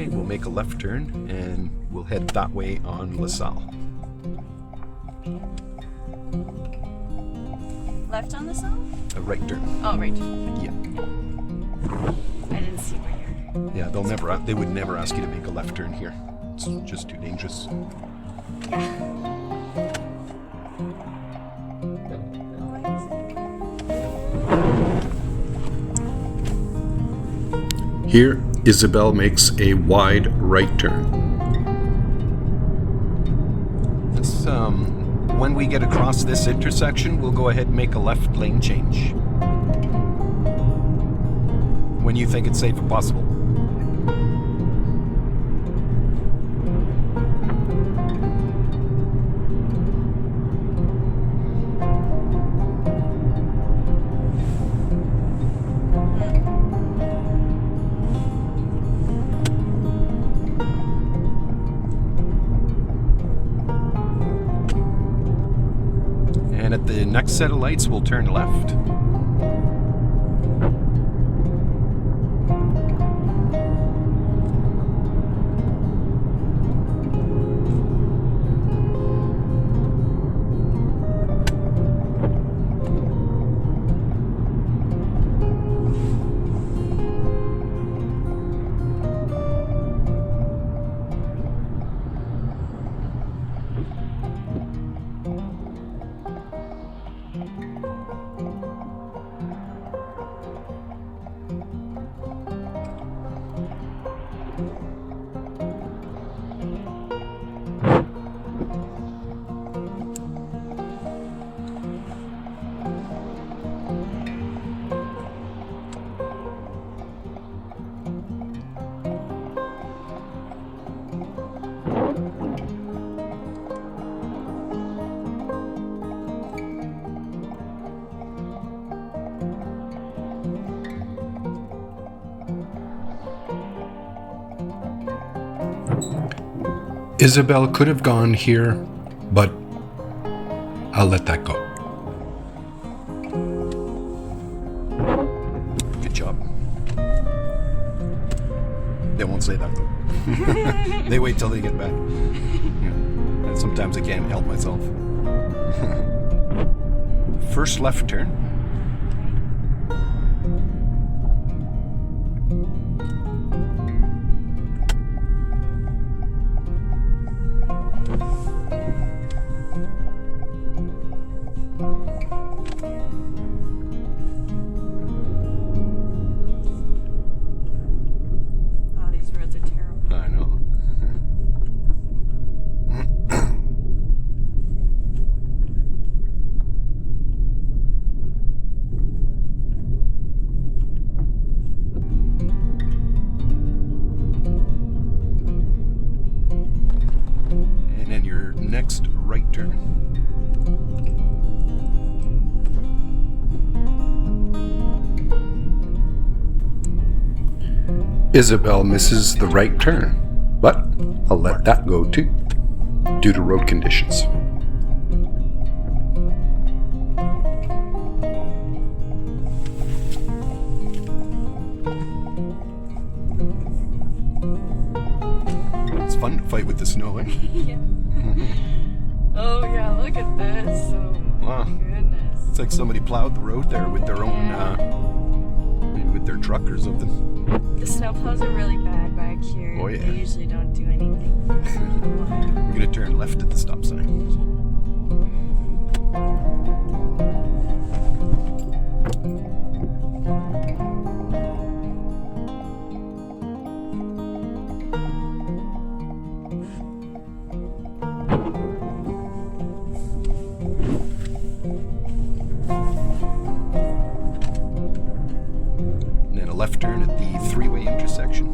Okay, we'll make a left turn and we'll head that way on LaSalle. Left on the song? A right turn. Oh, right. Yeah. I didn't see where you're. Yeah, they would never ask you to make a left turn here. It's just too dangerous. Here, Izabelle makes a wide right turn. When we get across this intersection, we'll go ahead and make a left lane change. When you think it's safe and possible. And at the next set of lights, we'll turn left. Izabelle could have gone here, but I'll let that go. Good job. They won't say that though. They wait till they get back. Yeah. And sometimes I can't help myself. First left turn. Next right turn. Izabelle misses the right turn, but I'll let that go too, due to road conditions. It's fun to fight with the snow, eh? Yeah. Oh yeah, look at this. Oh wow. Goodness. It's like somebody plowed the road there with their own, maybe with their truck or something. The snowplows are really bad back here. Oh yeah. They usually don't do anything. We're gonna turn left at the stop sign. Left turn at the three-way intersection.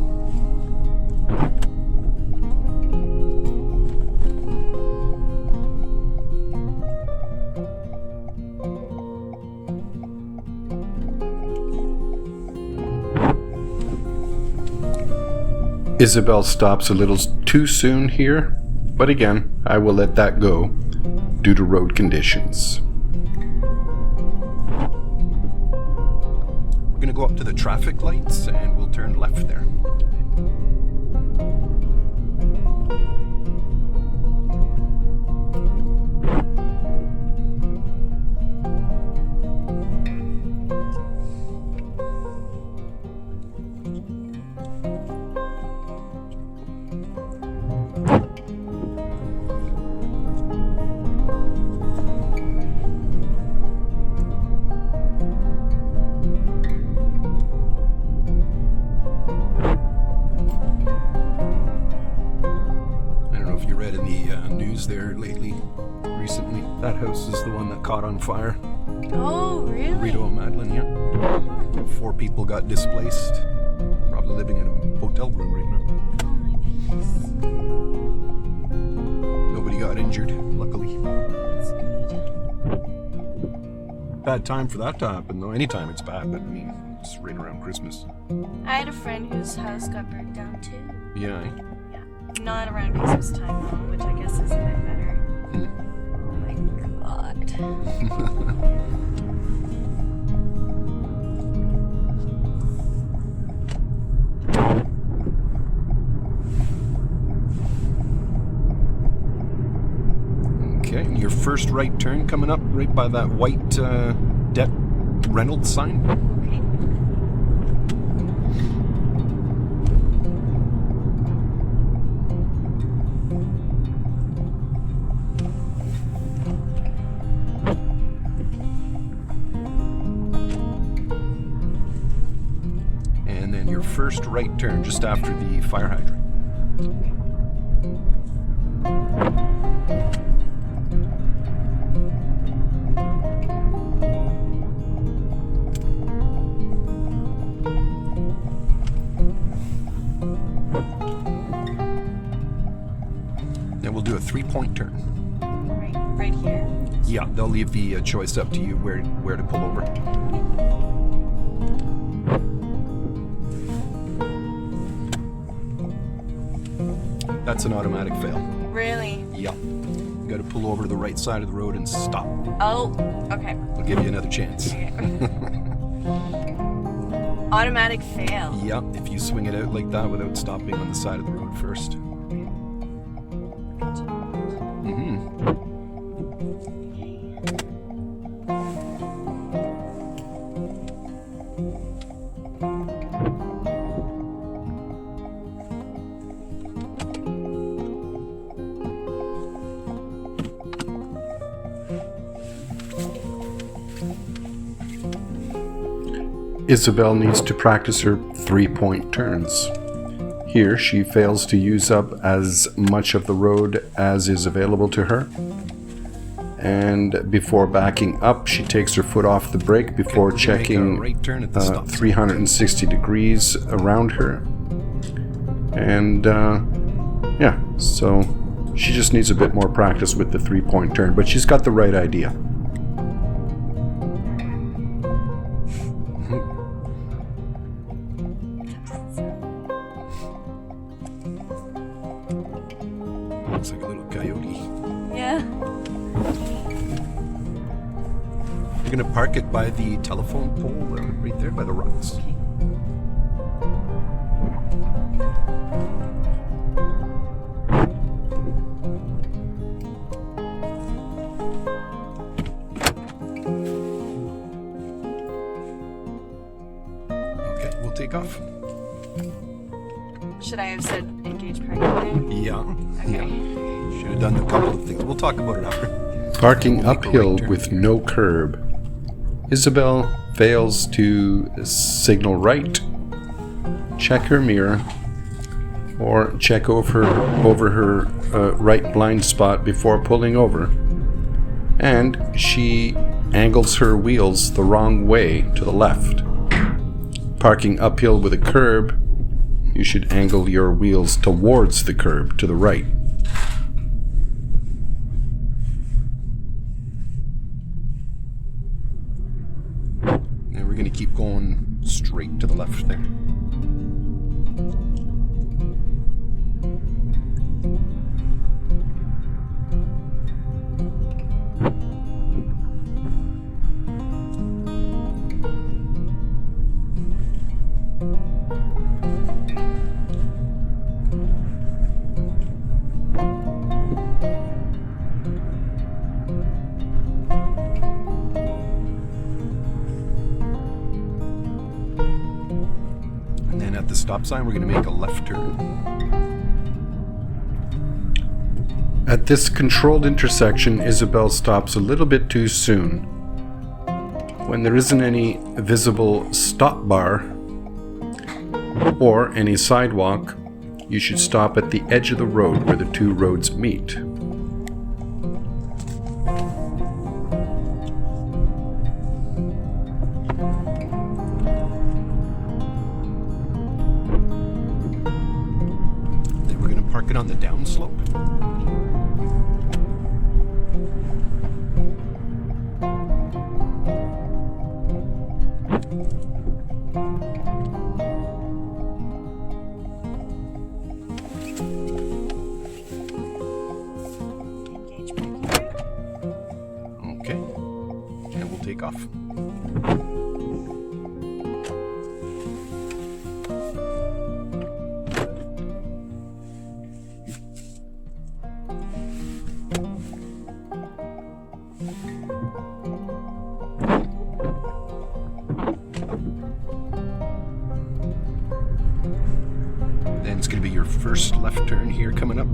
Izabelle stops a little too soon here, but again, I will let that go due to road conditions. We're going to go up to the traffic lights and we'll turn left there. There recently. That house is the one that caught on fire. Oh, really? Rito and Madeline, yeah. 4 people got displaced. Probably living in a hotel room right now. Oh my goodness. Nobody got injured, luckily. That's good. Bad time for that to happen, though. Anytime it's bad, but I mean, it's right around Christmas. I had a friend whose house got burned down too. Yeah. Not around Christmas time though, which I guess is a bit better. Oh my god. Okay, and your first right turn coming up right by that white Det Reynolds sign. Okay. First right turn just after the fire hydrant. Then we'll do a 3-point turn. Right here? Yeah, they'll leave the choice up to you where to pull over. That's an automatic fail. Really? Yeah. You gotta pull over to the right side of the road and stop. Oh, okay. I'll give you another chance. Okay. Automatic fail. Yeah, if you swing it out like that without stopping on the side of the road first. Izabelle needs to practice her 3-point turns. Here, she fails to use up as much of the road as is available to her. And before backing up, she takes her foot off the brake before checking right turn at the 360 degrees around her. And yeah, so she just needs a bit more practice with the 3-point turn, but she's got the right idea. Looks like a little coyote. Yeah. You're gonna park it by the telephone pole right there by the rocks. Okay. Okay, we'll take off. Should I have said engage parking? Yeah. Okay. Yeah. Should have done a couple of things. We'll talk about it after. Parking We'll make a uphill right turn. with no curb. Izabelle fails to signal right, check her mirror, or check over her right blind spot before pulling over. And she angles her wheels the wrong way to the left. Parking uphill with a curb, you should angle your wheels towards the curb to the right. And we're going to keep going straight to the left there. the stop sign, we're going to make a left turn. At this controlled intersection, Izabelle stops a little bit too soon. When there isn't any visible stop bar or any sidewalk, you should stop at the edge of the road where the two roads meet. Then we're going to park it on the downslope. Engage braking. Okay. And we'll take off. Then it's going to be your first left turn here coming up.